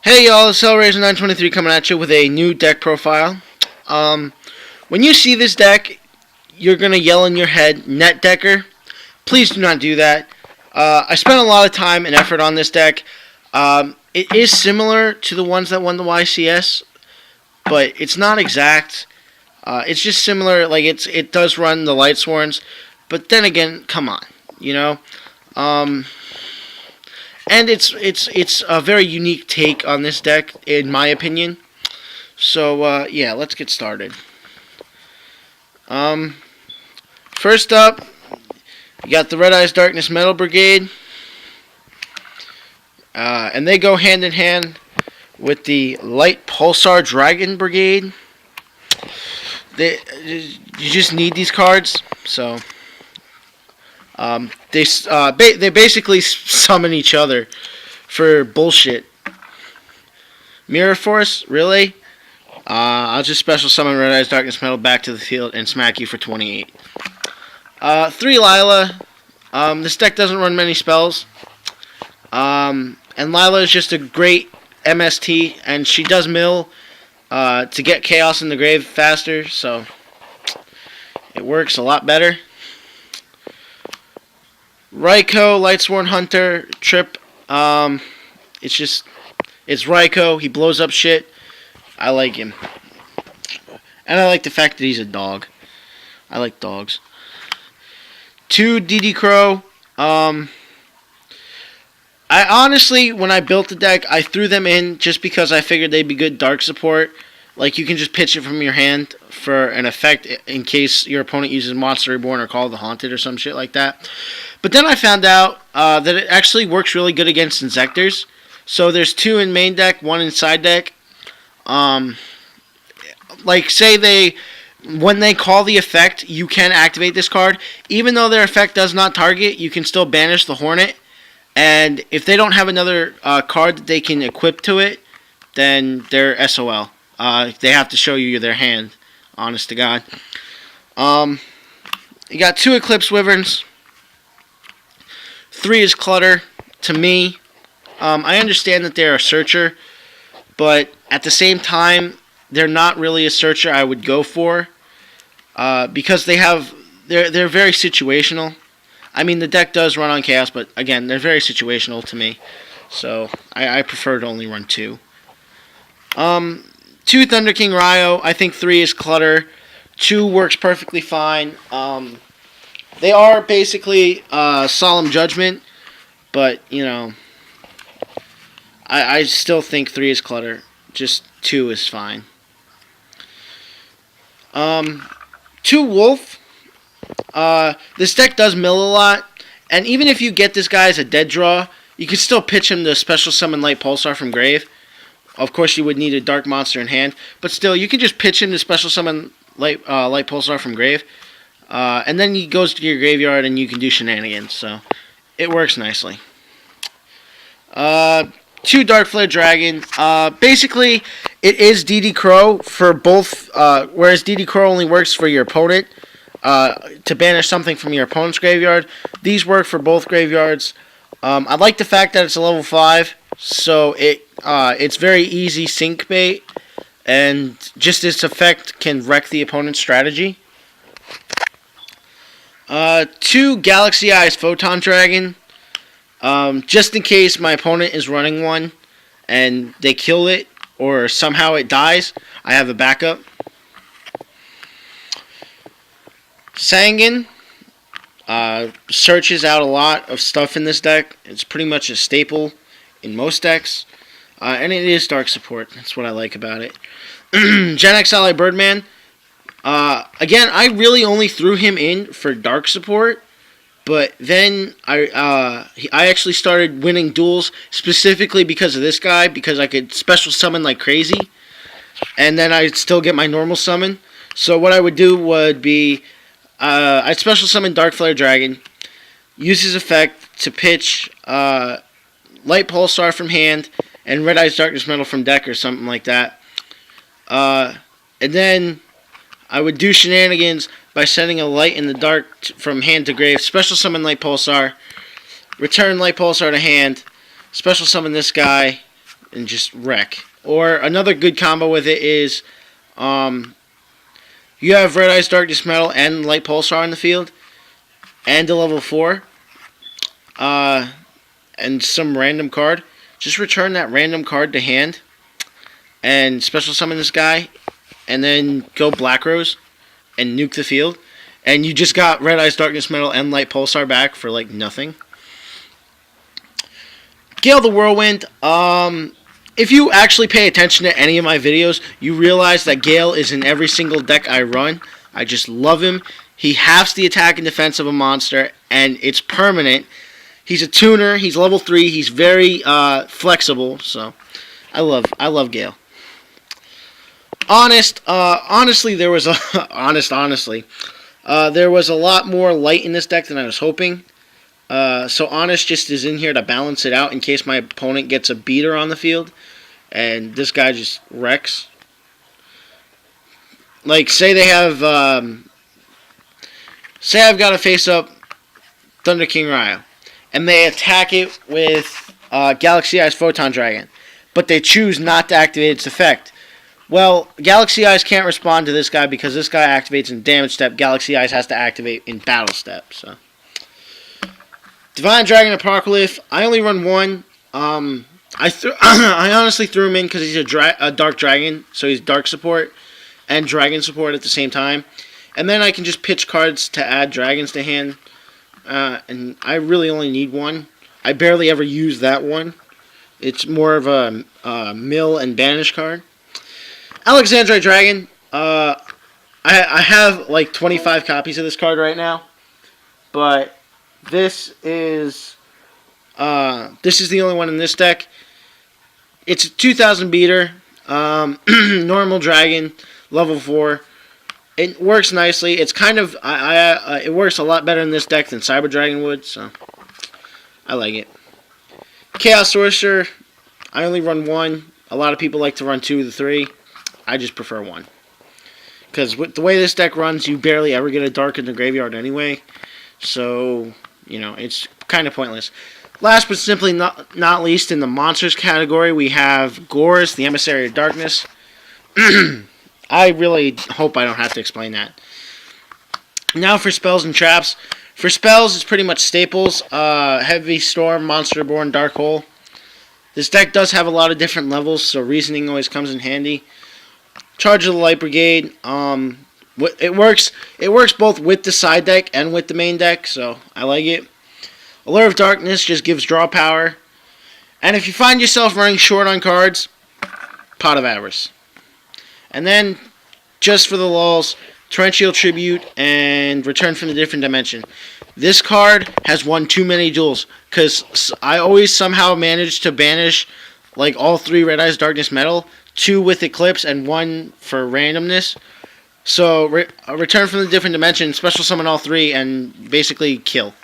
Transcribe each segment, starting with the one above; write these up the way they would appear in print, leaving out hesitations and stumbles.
Hey y'all, it's Hellraiser923 coming at you with a new deck profile. When you see this deck, you're going to yell in your head, Net Decker. Please do not do that. I spent a lot of time and effort on this deck. It is similar to the ones that won the YCS, but it's not exact. It's just similar, like it does run the Light Sworns, but then again, come on, you know? And it's a very unique take on this deck, in my opinion. So, yeah, let's get started. First up, you got the Red Eyes Darkness Metal Brigade. And they go hand in hand with the Light Pulsar Dragon Brigade. You just need these cards, so... they basically summon each other for bullshit. Mirror Force, really? I'll just special summon Red Eyes Darkness Metal back to the field and smack you for 28. 3 Lila. This deck doesn't run many spells. And Lila is just a great MST, and she does mill to get Chaos in the grave faster, so it works a lot better. Raikou, Lightsworn Hunter, Trip. It's Raikou. He blows up shit. I like him. And I like the fact that he's a dog. I like dogs. 2 DD Crow. I honestly, when I built the deck, I threw them in just because I figured they'd be good dark support. Like, you can just pitch it from your hand for an effect in case your opponent uses Monster Reborn or Call of the Haunted or some shit like that. But then I found out that it actually works really good against Insectors. So there's 2 in main deck, 1 in side deck. Like, say when they call the effect, you can activate this card. Even though their effect does not target, you can still banish the Hornet. And if they don't have another card that they can equip to it, then they're SOL. They have to show you their hand, honest to God. You got 2 Eclipse Wyverns. 3 is Clutter, to me. I understand that they're a searcher, but at the same time, they're not really a searcher I would go for, because they're very situational. I mean, the deck does run on Chaos, but again, they're very situational to me, so I prefer to only run 2. 2 Thunder King Ryo. I think 3 is Clutter. 2 works perfectly fine. They are basically Solemn Judgment, but, you know, I still think 3 is Clutter. Just 2 is fine. 2 Wolf. This deck does mill a lot, and even if you get this guy as a dead draw, you can still pitch him to special summon Light Pulsar from grave. Of course, you would need a Dark Monster in hand, but still, you can just pitch him to special summon Light Pulsar from grave. And then he goes to your graveyard and you can do shenanigans, so it works nicely. 2 Dark Flare Dragon. Basically, it is DD Crow for both, whereas DD Crow only works for your opponent, to banish something from your opponent's graveyard. These work for both graveyards. I like the fact that it's a level 5, so it's very easy sync bait, and just its effect can wreck the opponent's strategy. 2 Galaxy Eyes Photon Dragon. Just in case my opponent is running one and they kill it or somehow it dies, I have a backup. Sangan searches out a lot of stuff in this deck. It's pretty much a staple in most decks. And it is dark support. That's what I like about it. Gen X Ally Birdman. Again, I really only threw him in for dark support, but then I actually started winning duels specifically because of this guy, because I could special summon like crazy, and then I'd still get my normal summon. So what I would do would be, I'd special summon Dark Flare Dragon, use his effect to pitch Light Pulsar from hand, and Red Eyes Darkness Metal from deck or something like that. And then I would do shenanigans by sending a Light in the Dark from hand to grave, special summon Light Pulsar, return Light Pulsar to hand, special summon this guy, and just wreck. Or another good combo with it is you have Red Eyes Darkness Metal and Light Pulsar in the field, and a level 4, and some random card. Just return that random card to hand, and special summon this guy, and then go Black Rose, and nuke the field. And you just got Red Eyes Darkness Metal and Light Pulsar back for like nothing. Gale the Whirlwind. If you actually pay attention to any of my videos, you realize that Gale is in every single deck I run. I just love him. He halves the attack and defense of a monster, and it's permanent. He's a tuner. He's level 3. He's very flexible. So I love Gale. Honestly, there was there was a lot more light in this deck than I was hoping. So Honest just is in here to balance it out in case my opponent gets a beater on the field, and this guy just wrecks. Like, say they have, say I've got to face up Thunder King Ryo, and they attack it with Galaxy Eyes Photon Dragon, but they choose not to activate its effect. Well, Galaxy Eyes can't respond to this guy because this guy activates in damage step. Galaxy Eyes has to activate in battle step. So, Divine Dragon Apocalypse. I only run one. I honestly threw him in because he's a dark dragon, so he's dark support and dragon support at the same time. And then I can just pitch cards to add dragons to hand. And I really only need one. I barely ever use that one. It's more of a mill and banish card. Alexandrite Dragon. I have like 25 copies of this card right now, but this is the only one in this deck. It's a 2000 beater, normal dragon, level 4. It works nicely. It's kind of it works a lot better in this deck than Cyber Dragon would, so I like it. Chaos Sorcerer. I only run one. A lot of people like to run 2 to 3. I just prefer 1. Because with the way this deck runs, you barely ever get a dark in the graveyard anyway. So, you know, it's kind of pointless. Last but simply not least, in the monsters category, we have Gorz, the Emissary of Darkness. I really hope I don't have to explain that. Now for spells and traps. For spells, it's pretty much staples. Heavy Storm, Monsterborn, Dark Hole. This deck does have a lot of different levels, so Reasoning always comes in handy. Charge of the Light Brigade. It works both with the side deck and with the main deck, so I like it. Allure of Darkness just gives draw power. And if you find yourself running short on cards, Pot of Avarice. And then, just for the lulz, Torrential Tribute and Return from the Different Dimension. This card has won too many duels, because I always somehow manage to banish like all 3 Red Eyes Darkness Metal, 2 with Eclipse, and 1 for randomness. So, Return from the Different Dimension, special summon all 3, and basically kill.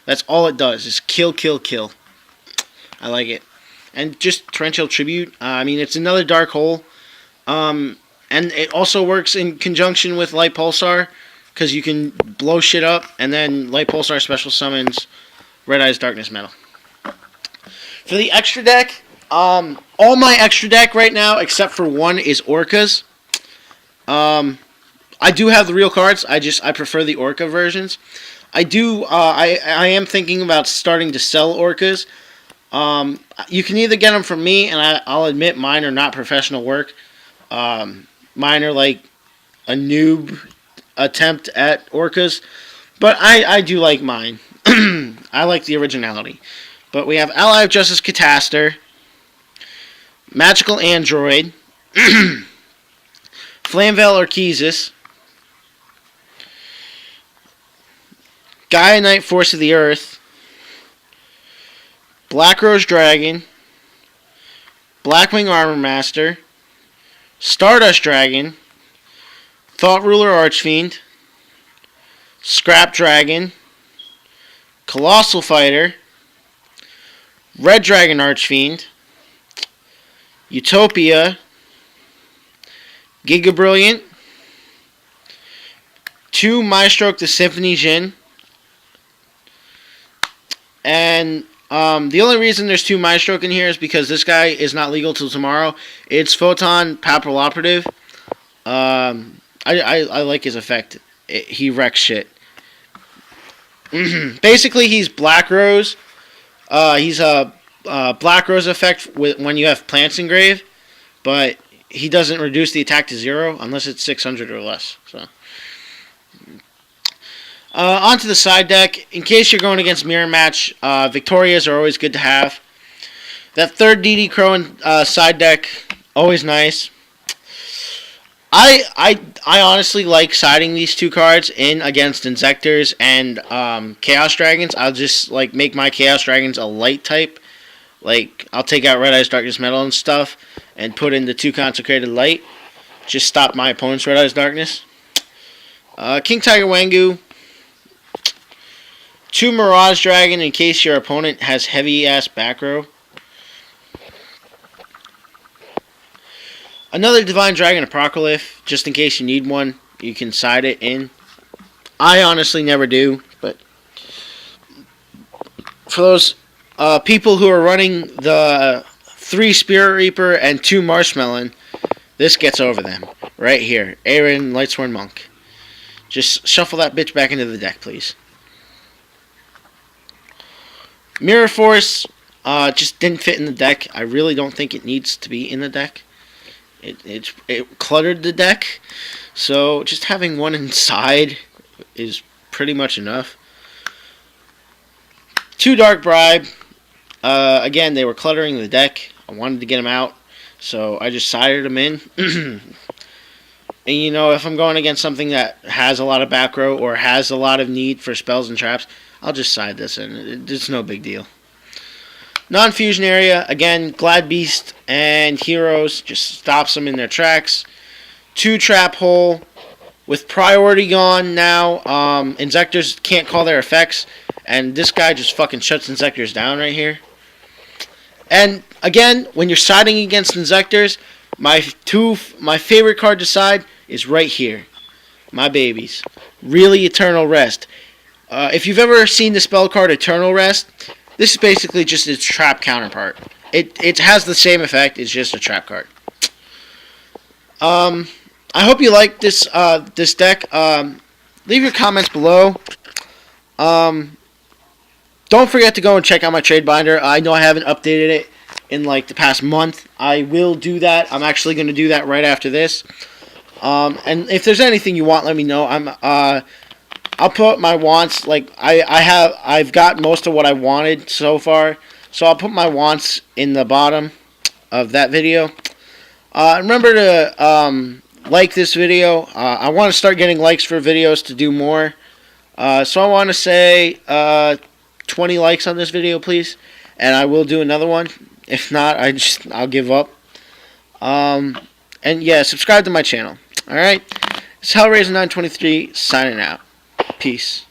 That's all it does, is kill, kill, kill. I like it. And just Torrential Tribute, I mean, it's another Dark Hole. And it also works in conjunction with Light Pulsar, because you can blow shit up, and then Light Pulsar special summons Red Eyes Darkness Metal. For the extra deck, all my extra deck right now, except for 1, is Orcas. I do have the real cards. I prefer the Orca versions. I am thinking about starting to sell Orcas. You can either get them from me, and I'll admit mine are not professional work. Mine are like a noob attempt at Orcas, but I do like mine. I like the originality. But we have Ally of Justice Cataster, Magical Android, Flamvell Archesis, Gaia Knight Force of the Earth, Black Rose Dragon, Blackwing Armor Master, Stardust Dragon, Thought Ruler Archfiend, Scrap Dragon, Colossal Fighter, Red Dragon Archfiend, Utopia, Giga Brilliant, 2 Maestroke the Symphony Jin, and The only reason there's 2 Mind Stroke in here is because this guy is not legal till tomorrow. It's Photon Papal Operative. I like his effect. He wrecks shit. Basically, he's Black Rose. He's a Black Rose effect when you have plants engrave, but he doesn't reduce the attack to 0 unless it's 600 or less. So, onto the side deck. In case you're going against mirror match, Victorias are always good to have. That third DD Crow side deck, always nice. I honestly like siding these 2 cards in against Insectors and Chaos Dragons. I'll just like make my Chaos Dragons a light type. Like I'll take out Red Eyes Darkness Metal and stuff and put in the 2 Consecrated Light. Just stop my opponent's Red Eyes Darkness. King Tiger Wangu. 2 Mirage Dragon in case your opponent has heavy ass back row. Another Divine Dragon Apocryph, just in case you need one, you can side it in. I honestly never do, but for those people who are running the 3 Spirit Reaper and 2 Marshmallow, this gets over them. Right here, Aaron Lightsworn Monk. Just shuffle that bitch back into the deck, please. Mirror Force just didn't fit in the deck. I really don't think it needs to be in the deck. It cluttered the deck, so just having one inside is pretty much enough. 2 Dark Bribe. Again, they were cluttering the deck. I wanted to get them out, so I just sided them in. And you know, if I'm going against something that has a lot of back row or has a lot of need for spells and traps, I'll just side this in. It's no big deal. Non-fusion area, again, Glad Beast and Heroes just stops them in their tracks. 2 Trap Hole. With priority gone now, Insectors can't call their effects, and this guy just fucking shuts Insectors down right here. And again, when you're siding against Insectors, my favorite card to side is right here. My babies. Really Eternal Rest. If you've ever seen the spell card Eternal Rest, this is basically just its trap counterpart. It has the same effect, it's just a trap card. I hope you like this this deck. Leave your comments below. Don't forget to go and check out my trade binder. I know I haven't updated it in like the past month. I will do that. I'm actually going to do that right after this. And if there's anything you want, let me know. I'll put my wants, like, I've got most of what I wanted so far, so I'll put my wants in the bottom of that video. Remember to like this video. I want to start getting likes for videos to do more, so I want to say 20 likes on this video, please, and I will do another one. If not, I'll give up. And yeah, subscribe to my channel. Alright, it's Hellraiser923 signing out. Peace.